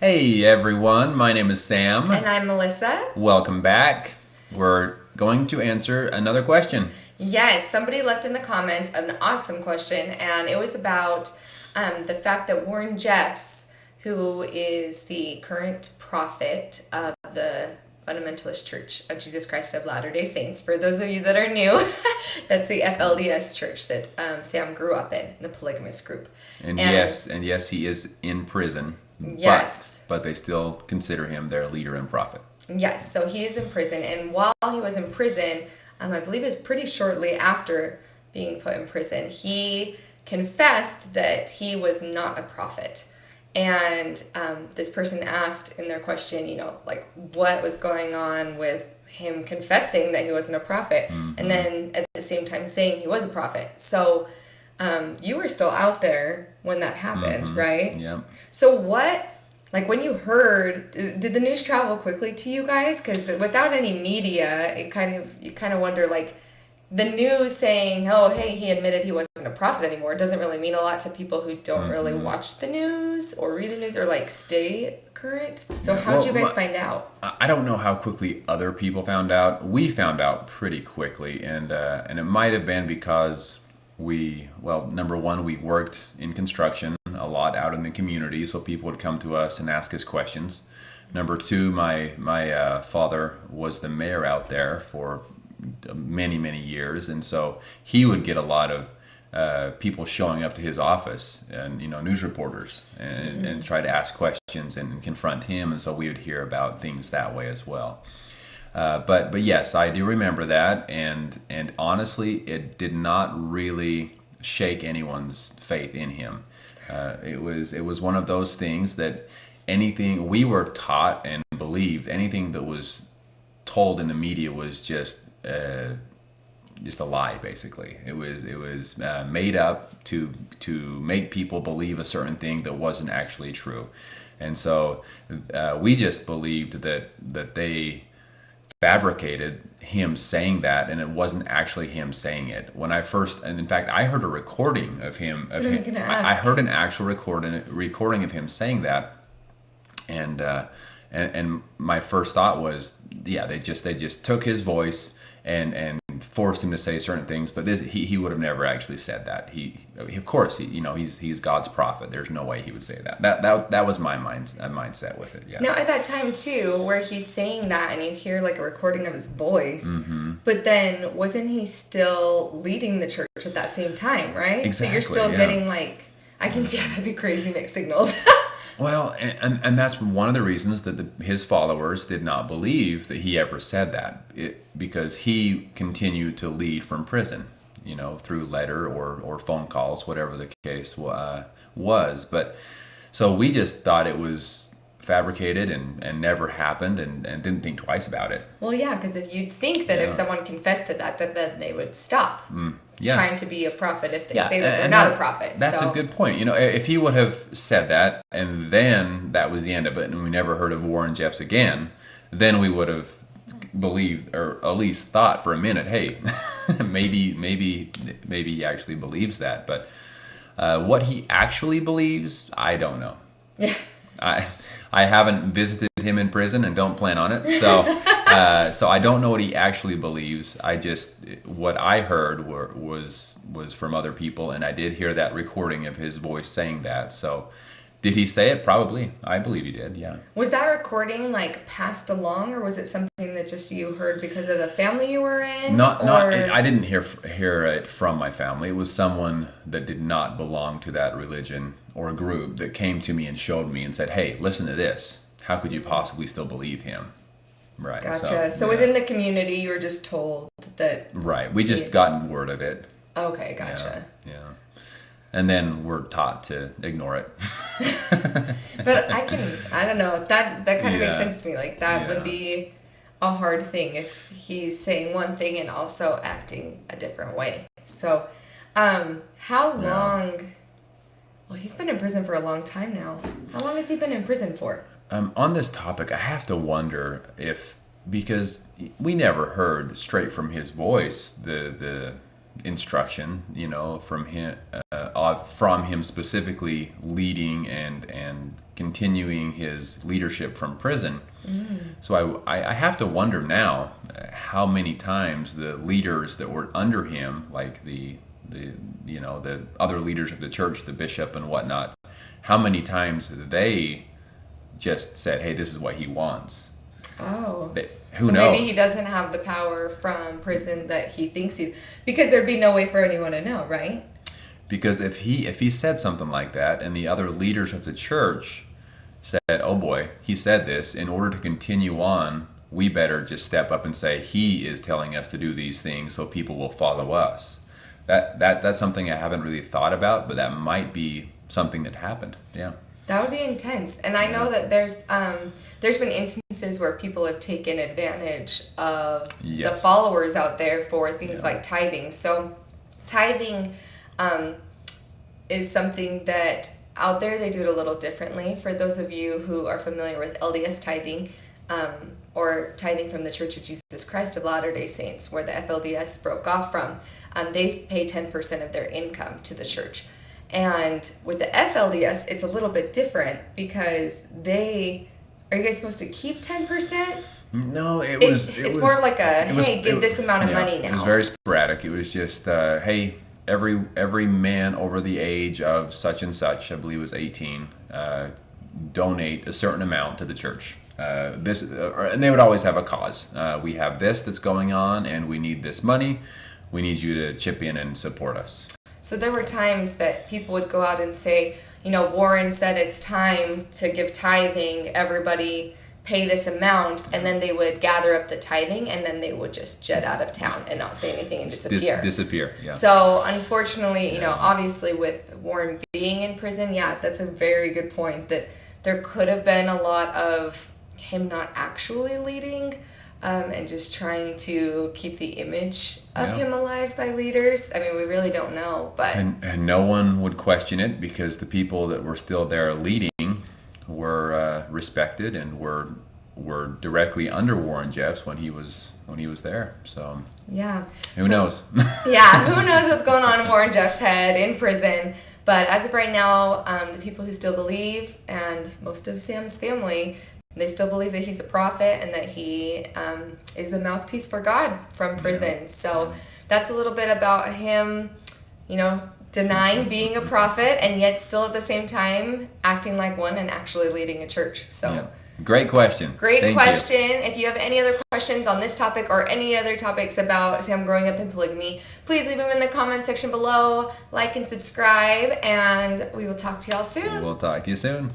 Hey everyone, my name is Sam. And I'm Melissa. Welcome back. We're going to answer another question. Yes, somebody left in the comments an awesome question, and it was about the fact that Warren Jeffs, who is the current prophet of the Fundamentalist Church of Jesus Christ of Latter-day Saints, for those of you that are new, that's the FLDS church that Sam grew up in, the polygamist group. And yes, he is in prison. Yes. But they still consider him their leader and prophet. Yes, so he is in prison, and while he was in prison, I believe it was pretty shortly after being put in prison, he confessed that he was not a prophet. And this person asked in their question, like what was going on with him confessing that he wasn't a prophet, and then at the same time saying he was a prophet. So you were still out there when that happened, right? Yeah. So when you heard, did the news travel quickly to you guys? Because without any media, you kind of wonder, like, the news saying, oh, hey, he admitted he wasn't a prophet anymore, doesn't really mean a lot to people who don't really watch the news or read the news or, like, stay current. So how did you guys find out? I don't know how quickly other people found out. We found out pretty quickly, and it might have been because number one, we worked in construction a lot out in the community, so people would come to us and ask us questions. Number two, my father was the mayor out there for many years, and so he would get a lot of people showing up to his office, and news reporters, and try to ask questions and confront him, and so we would hear about things that way as well. But yes, I do remember that, and honestly, it did not really shake anyone's faith in him. It was one of those things that anything we were taught and believed, anything that was told in the media was just a lie. Basically, it was made up to make people believe a certain thing that wasn't actually true, and so we just believed that they fabricated him saying that, and it wasn't actually him saying it. And in fact, I heard a recording of him. I heard an actual recording of him saying that, and my first thought was, yeah, they just took his voice and forced him to say certain things, but he would have never actually said that. He of course he's God's prophet. There's no way he would say that. That was my mindset with it. Yeah. Now at that time too, where he's saying that, and you hear like a recording of his voice, but then wasn't he still leading the church at that same time, right? Exactly. So you're still getting like, I can see how that'd be crazy mixed signals. Well, and that's one of the reasons that his followers did not believe that he ever said that, because he continued to lead from prison, through letter or phone calls, whatever the case was. But so we just thought it was fabricated and never happened, and didn't think twice about it. Well, yeah, because if you'd think that if someone confessed to that then they would stop. Trying to be a prophet if they say that they're not a prophet. That's a good point. If he would have said that and then that was the end of it and we never heard of Warren Jeffs again, then we would have believed, or at least thought for a minute, hey, maybe he actually believes that. But what he actually believes, I don't know. Yeah. I haven't visited him in prison and don't plan on it, so I don't know what he actually believes. What I heard was from other people, and I did hear that recording of his voice saying that. So, did he say it? Probably. I believe he did. Yeah. Was that recording like passed along, or was it something that just you heard because of the family you were in? I didn't hear it from my family. It was someone that did not belong to that religion or group that came to me and showed me and said, "Hey, listen to this. How could you possibly still believe him?" Right. Gotcha. So within the community, you were just told that. Right. We just gotten word of it. Okay. Gotcha. Yeah. And then we're taught to ignore it. But I don't know, that kind of makes sense to me. Like, that would be a hard thing if he's saying one thing and also acting a different way. So, how long, well, he's been in prison for a long time now. How long has he been in prison for? On this topic, I have to wonder because we never heard straight from his voice instruction, from him specifically leading and continuing his leadership from prison. So I have to wonder now how many times the leaders that were under him, like the other leaders of the church, the bishop and whatnot, how many times they just said, "Hey, this is what he wants." Oh, Who so knows? maybe he doesn't have the power from prison that he thinks he, because there'd be no way for anyone to know, right? Because if he said something like that, and the other leaders of the church said, "Oh boy, he said this," in order to continue on, we better just step up and say, "He is telling us to do these things, so people will follow us." That's something I haven't really thought about, but that might be something that happened. Yeah. That would be intense. And I know that there's been instances where people have taken advantage of the Yes. followers out there for things Yeah. like tithing. So tithing is something that out there they do it a little differently. For those of you who are familiar with LDS tithing, or tithing from the Church of Jesus Christ of Latter-day Saints, where the FLDS broke off from, they pay 10% of their income to the church. And with the FLDS, it's a little bit different because are you guys supposed to keep 10%? No, It's more like give this amount of money now. It was very sporadic. It was just, hey, every man over the age of such and such, I believe it was 18, donate a certain amount to the church. And they would always have a cause. We have this that's going on, and we need this money. We need you to chip in and support us. So there were times that people would go out and say, Warren said it's time to give tithing, everybody pay this amount, and then they would gather up the tithing, and then they would just jet out of town and not say anything and disappear. Disappear, yeah. So unfortunately, obviously with Warren being in prison, yeah, that's a very good point, that there could have been a lot of him not actually leading, and just trying to keep the image of him alive by leaders. I mean, we really don't know, but and no one would question it because the people that were still there leading were respected and were directly under Warren Jeffs when he was there. So yeah, who knows? Yeah, who knows what's going on in Warren Jeffs' head in prison? But as of right now, the people who still believe, and most of Sam's family, they still believe that he's a prophet and that he is the mouthpiece for God from prison. Yeah. So that's a little bit about him, denying being a prophet and yet still at the same time acting like one and actually leading a church. So. Yeah. Great question. Thank question. You. If you have any other questions on this topic or any other topics about Sam growing up in polygamy, please leave them in the comment section below. Like and subscribe, and we will talk to y'all soon. We'll talk to you soon.